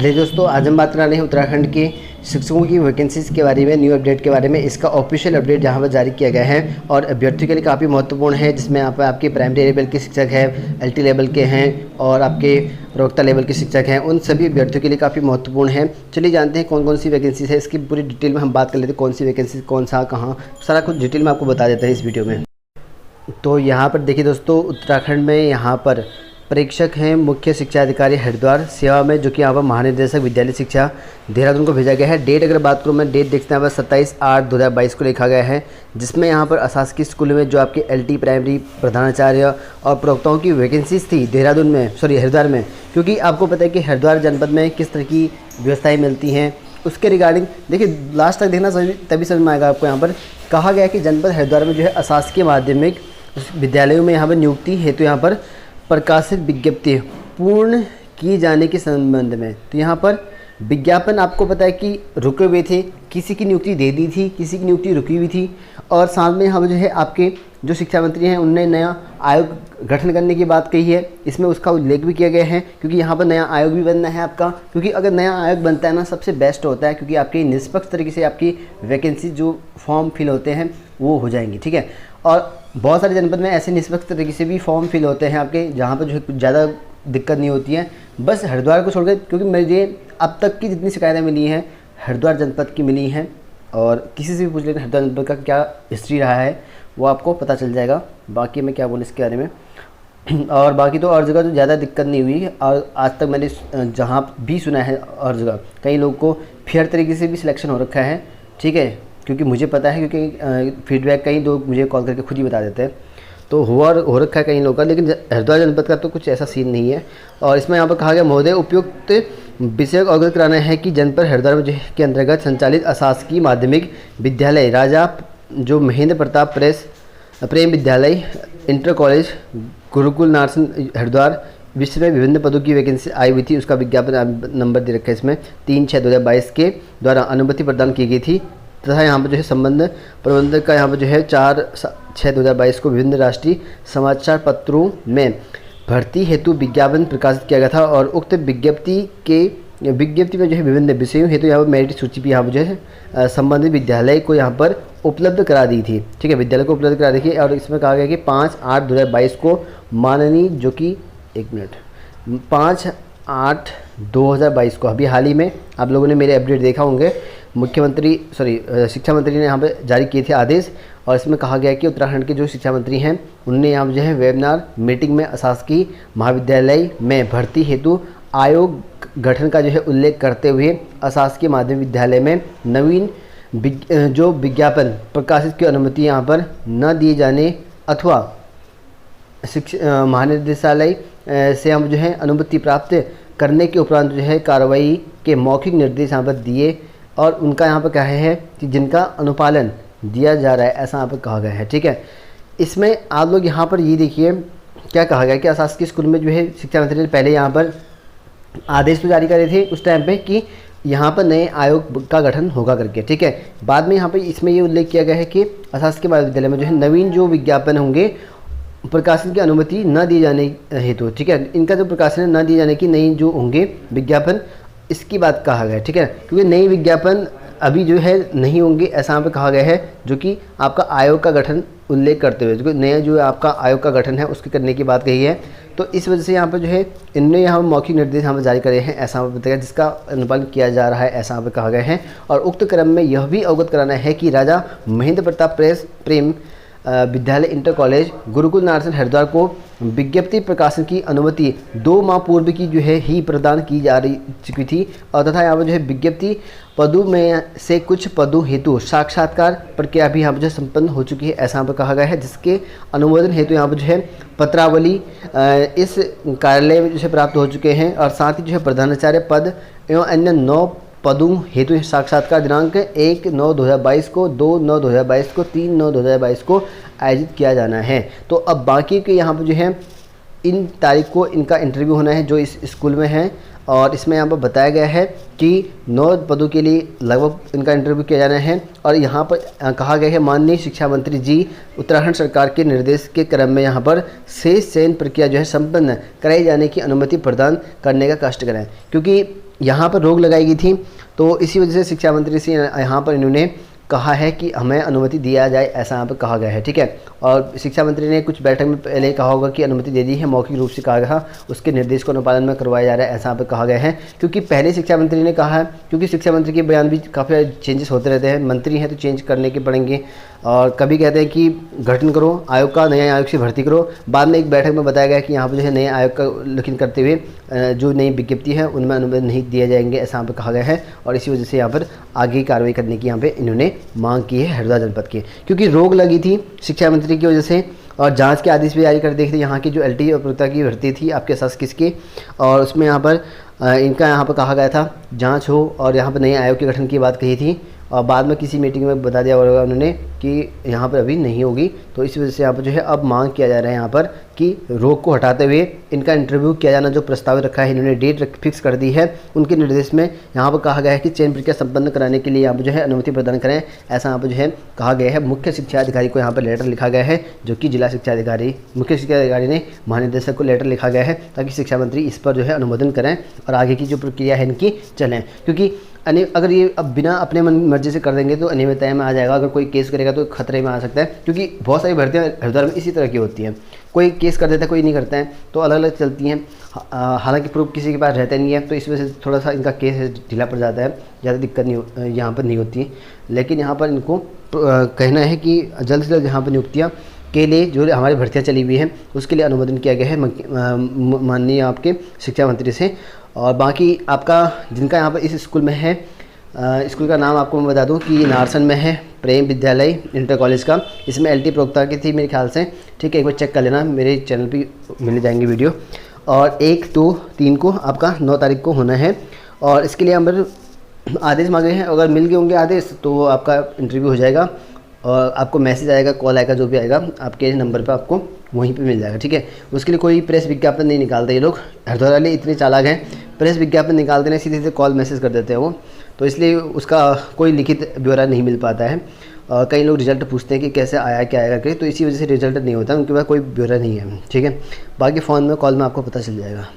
Hello दोस्तों, आज हम बात कर रहे हैं उत्तराखंड के शिक्षकों की वैकेंसीज के बारे में, न्यू अपडेट के बारे में। इसका ऑफिशियल अपडेट जहां पर जारी किया गया है और अभ्यर्थियों के लिए काफ़ी महत्वपूर्ण है, जिसमें यहाँ पर आपके प्राइमरी लेवल के शिक्षक हैं, एलटी लेवल के हैं और आपके प्रवक्ता लेवल के शिक्षक हैं। उन सभी अभ्यर्थियों के लिए काफ़ी महत्वपूर्ण है। चलिए जानते हैं कौन कौन सी वैकेंसीज है, इसकी पूरी डिटेल में हम बात कर लेते हैं। कौन सी वैकेंसी, कौन सा, कहाँ, सारा कुछ डिटेल में आपको बता देते हैं इस वीडियो में। तो यहाँ पर देखिए दोस्तों, उत्तराखंड में यहाँ पर परीक्षक हैं मुख्य शिक्षा अधिकारी हरिद्वार सेवा में, जो कि यहाँ पर महानिदेशक विद्यालय शिक्षा देहरादून को भेजा गया है। डेट अगर बात करूँ मैं, डेट देखते हैं यहाँ पर 27/8/2022 को लिखा गया है, जिसमें यहाँ पर अशासकीय स्कूल में जो आपके एलटी प्राइमरी प्रधानाचार्य और प्रवक्ताओं की वैकेंसीज थी देहरादून में, हरिद्वार में, क्योंकि आपको पता है कि हरिद्वार जनपद में किस तरह की व्यवस्थाएँ मिलती हैं, उसके रिगार्डिंग देखिए लास्ट तक देखना तभी समझ में आएगा आपको। यहाँ पर कहा गया है कि जनपद हरिद्वार में जो है अशासकीय माध्यमिक विद्यालयों में यहाँ पर नियुक्ति हेतु यहाँ पर प्रकाशित विज्ञप्ति पूर्ण किए जाने के संबंध में। तो यहाँ पर विज्ञापन आपको पता है कि रुके हुए थे, किसी की नियुक्ति दे दी थी, किसी की नियुक्ति रुकी हुई थी। और साथ में यहाँ जो है आपके जो शिक्षा मंत्री हैं उनने नया आयोग गठन करने की बात कही है, इसमें उसका उल्लेख भी किया गया है, क्योंकि यहाँ पर नया आयोग भी बनना है आपका। क्योंकि अगर नया आयोग बनता है ना, सबसे बेस्ट होता है, क्योंकि आपकी निष्पक्ष तरीके से आपकी वैकेंसी जो फॉर्म फिल होते हैं वो हो जाएंगी, ठीक है। और बहुत सारे जनपद में ऐसे निष्पक्ष तरीके से भी फॉर्म फिल होते हैं आपके, जहाँ पर जो है कुछ ज़्यादा दिक्कत नहीं होती है। बस हरिद्वार को छोड़कर, क्योंकि मुझे अब तक की जितनी शिकायतें मिली हैं हरिद्वार जनपद की मिली हैं, और किसी से भी पूछ लेकर हरिद्वार जनपद का क्या हिस्ट्री रहा है वो आपको पता चल जाएगा। बाकी मैं क्या बोलूँ इसके बारे में। और बाकी तो और जगह तो ज़्यादा दिक्कत नहीं हुई, और आज तक मैंने जहाँ भी सुना है और जगह कई लोगों को फेयर तरीके से भी सिलेक्शन हो रखा है, ठीक है, क्योंकि मुझे पता है, क्योंकि फीडबैक कई लोग मुझे कॉल करके खुद ही बता देते हैं। तो हो रखा है कई लोगों का, लेकिन हरिद्वार जनपद का तो कुछ ऐसा सीन नहीं है। और इसमें यहाँ पर कहा गया, महोदय उपयुक्त विषय अवगत कराना है कि जनपद हरिद्वार में के अंतर्गत संचालित अशासकीय माध्यमिक विद्यालय राजा जो महेंद्र प्रताप प्रेम विद्यालय, इंटर कॉलेज, गुरुकुल नार्सन हरिद्वार विश्व में विभिन्न पदों की वैकेंसी आई हुई थी। उसका विज्ञापन नंबर दे रखा है इसमें, 3/6/2022 के द्वारा अनुमति प्रदान की गई थी, तथा यहाँ पर जो है संबंध प्रबंधक का यहाँ पर जो है 4/6/2022 को विभिन्न राष्ट्रीय समाचार पत्रों में भर्ती हेतु विज्ञापन प्रकाशित किया गया था। और उक्त विज्ञप्ति में जो है विभिन्न विषयों हेतु यहाँ पर मेरिट सूची भी यहाँ पर जो है संबंधित विद्यालय को यहाँ पर उपलब्ध करा दी थी, ठीक है, विद्यालय को उपलब्ध करा दी थी। और इसमें कहा गया कि 5/8/2022 को माननीय, जो कि 5/8/2022 को अभी हाल ही में आप लोगों ने मेरे अपडेट देखा होंगे, शिक्षा मंत्री ने यहाँ पर जारी किए थे आदेश। और इसमें कहा गया कि उत्तराखंड के जो शिक्षा मंत्री हैं उनने यहाँ जो है वेबिनार मीटिंग में अशासकीय महाविद्यालय में भर्ती हेतु आयोग गठन का जो है उल्लेख करते हुए अशासकीय माध्यमिक विद्यालय में नवीन जो विज्ञापन प्रकाशित की अनुमति यहाँ पर न दिए जाने अथवा शिक्षा महानिदेशालय से हम जो है अनुमति प्राप्त करने के उपरांत जो है कार्रवाई के मौखिक निर्देश यहाँ पर दिए। और उनका यहाँ पर कहा है कि जिनका अनुपालन दिया जा रहा है, ऐसा यहाँ पर कहा गया है, ठीक है। इसमें आप लोग यहाँ पर ये देखिए क्या कहा गया कि अशासकीय स्कूल में जो है शिक्षा मंत्री ने पहले यहाँ पर आदेश तो जारी करे थे उस टाइम पे कि यहाँ पर नए आयोग का गठन होगा करके, ठीक है। बाद में यहाँ पर इसमें ये उल्लेख किया गया है कि अशासकीय महाविद्यालय में जो है नवीन जो विज्ञापन होंगे प्रकाशन की अनुमति न दिए जाने हेतु, ठीक है, इनका जो प्रकाशन न दिए जाने की नई जो होंगे विज्ञापन, इसकी बात कहा गया है, ठीक है। क्योंकि नई विज्ञापन अभी जो है नहीं होंगे, ऐसा यहाँ पे कहा गया है, जो कि आपका आयोग का गठन उल्लेख करते हुए, जो नया जो आपका आयोग का गठन है उसके करने की बात कही है। तो इस वजह से यहाँ पर जो है इनने यहाँ मौखिक निर्देश यहाँ पर जारी करे हैं, ऐसा यहाँ पर बताया, जिसका अनुपालन किया जा रहा है, ऐसा यहाँ पर कहा गया है। और उक्त क्रम में यह भी अवगत कराना है कि राजा महेंद्र प्रताप प्रेम विद्यालय, इंटर कॉलेज, गुरुकुल नार्सन हरिद्वार को विज्ञप्ति प्रकाशन की अनुमति 2 माह पूर्व की जो है ही प्रदान की जा रही चुकी थी। और तथा यहाँ पर जो है विज्ञप्ति पदों में से कुछ पदों हेतु साक्षात्कार प्रक्रिया भी यहाँ पर जो संपन्न हो चुकी है, ऐसा यहाँ पर कहा गया है, जिसके अनुमोदन हेतु यहाँ पर जो है पत्रावली इस कार्यालय में जो है प्राप्त हो चुके हैं। और साथ ही जो है प्रधानाचार्य पद एवं अन्य 9 पदों हेतु साक्षात्कार दिनांक 1/9/2022 को, 2/9/2022 को, 3/9/2022 को आयोजित किया जाना है। तो अब बाकी के यहाँ पर जो है इन तारीख को इनका इंटरव्यू होना है जो इस स्कूल में है। और इसमें यहाँ पर बताया गया है कि 9 पदों के लिए लगभग इनका इंटरव्यू किया जाना है। और यहाँ पर कहा गया है माननीय शिक्षा मंत्री जी उत्तराखंड सरकार के निर्देश के क्रम में यहाँ पर शेष चयन प्रक्रिया जो है संपन्न कराई जाने की अनुमति प्रदान करने का कष्ट करें, क्योंकि यहाँ पर रोक लगाई गई थी। तो इसी वजह से शिक्षा मंत्री से यहाँ पर इन्होंने कहा है कि हमें अनुमति दिया जाए, ऐसा यहाँ पर कहा गया है, ठीक है। और शिक्षा मंत्री ने कुछ बैठक में पहले कहा होगा कि अनुमति दे दी है, मौखिक रूप से कहा गया, उसके निर्देश को अनुपालन में करवाया जा रहा है, ऐसा यहाँ पर कहा गया है। क्योंकि पहले शिक्षा मंत्री ने कहा है, क्योंकि शिक्षा मंत्री के बयान भी काफ़ी चेंजेस होते रहते हैं, मंत्री हैं तो चेंज करने के पड़ेंगे। और कभी कहते हैं कि गठन करो आयोग का, नए आयोग से भर्ती करो, बाद में एक बैठक में बताया गया कि यहाँ पर जो है नए आयोग का गठन करते हुए जो नई विज्ञप्ति है उनमें अनुमति नहीं दिए जाएंगे, ऐसा यहाँ पर कहा गया है। और इसी वजह से यहाँ पर आगे कार्रवाई करने की यहाँ पे इन्होंने मांग की है हरिद्वार जनपद की, क्योंकि रोक लगी थी शिक्षा मंत्री की वजह से। और जांच के आदेश भी जारी कर देखे थे यहाँ की जो LT और प्रवक्ता की भर्ती थी आपके साथ किसकी, और उसमें यहाँ पर इनका यहाँ पर कहा गया था जांच हो, और यहाँ पर नए आयोग के गठन की बात कही थी। और बाद में किसी मीटिंग में बता दिया होगा उन्होंने कि यहाँ पर अभी नहीं होगी। तो इस वजह से यहाँ पर जो है अब मांग किया जा रहा है यहाँ पर कि रोक को हटाते हुए इनका इंटरव्यू किया जाना जो प्रस्तावित रखा है, इन्होंने डेट फिक्स कर दी है। उनके निर्देश में यहाँ पर कहा गया है कि चयन प्रक्रिया संपन्न कराने के लिए यहाँ पर जो है अनुमति प्रदान करें, ऐसा यहाँ पर जो है कहा गया है। मुख्य शिक्षा अधिकारी को यहाँ पर लेटर लिखा गया है, जो कि जिला शिक्षा अधिकारी मुख्य शिक्षा अधिकारी ने महानिदेशक को लेटर लिखा गया है, ताकि शिक्षा मंत्री इस पर जो है अनुमोदन करें और आगे की जो प्रक्रिया है इनकी चलें। क्योंकि अगर ये अब बिना अपने मन मर्जी से कर देंगे तो अनियमितता में आ जाएगा। अगर कोई केस करेगा तो खतरे में आ सकता है, क्योंकि बहुत सारी भर्तियाँ हरिद्वार में इसी तरह की होती हैं, कोई केस कर देता है कोई नहीं करता है, तो अलग अलग चलती हैं। हालांकि प्रूफ किसी के पास रहता नहीं है, तो इस वजह से थोड़ा सा इनका केस ढीला पड़ जाता है, ज़्यादा दिक्कत नहीं यहाँ पर नहीं होती। लेकिन यहाँ पर इनको कहना है कि जल्द से जल्द यहाँ पर नियुक्तियाँ के लिए जो हमारी भर्तियाँ चली हुई हैं उसके लिए अनुमोदन किया गया है माननीय आपके शिक्षा मंत्री से। और बाकी आपका जिनका यहाँ पर इस स्कूल में है, स्कूल का नाम आपको मैं बता दूं कि नारसन में है, प्रेम विद्यालय इंटर कॉलेज का। इसमें LT प्रवक्ता की थी मेरे ख्याल से, ठीक है, एक बार चेक कर लेना, मेरे चैनल पे मिल जाएंगे वीडियो। और 1, 2, 3 को आपका 9 तारीख को होना है। और इसके लिए हम आदेश मांगे हैं, अगर मिल गए होंगे आदेश तो आपका इंटरव्यू हो जाएगा और आपको मैसेज आएगा, कॉल आएगा, जो भी आएगा आपके नंबर पर आपको वहीं पे मिल जाएगा, ठीक है। उसके लिए कोई प्रेस विज्ञापन नहीं निकालते ये लोग, हरिद्वार वाले इतने चालाक हैं, प्रेस विज्ञापन निकालते नहीं, सीधे सीधे कॉल मैसेज कर देते हैं वो, तो इसलिए उसका कोई लिखित ब्यौरा नहीं मिल पाता है। और कई लोग रिजल्ट पूछते हैं कि कैसे आया क्या आएगा करके, तो इसी वजह से रिजल्ट नहीं होता, उनके पास कोई ब्यौरा नहीं है, ठीक है। बाकी फ़ोन में कॉल में आपको पता चल जाएगा।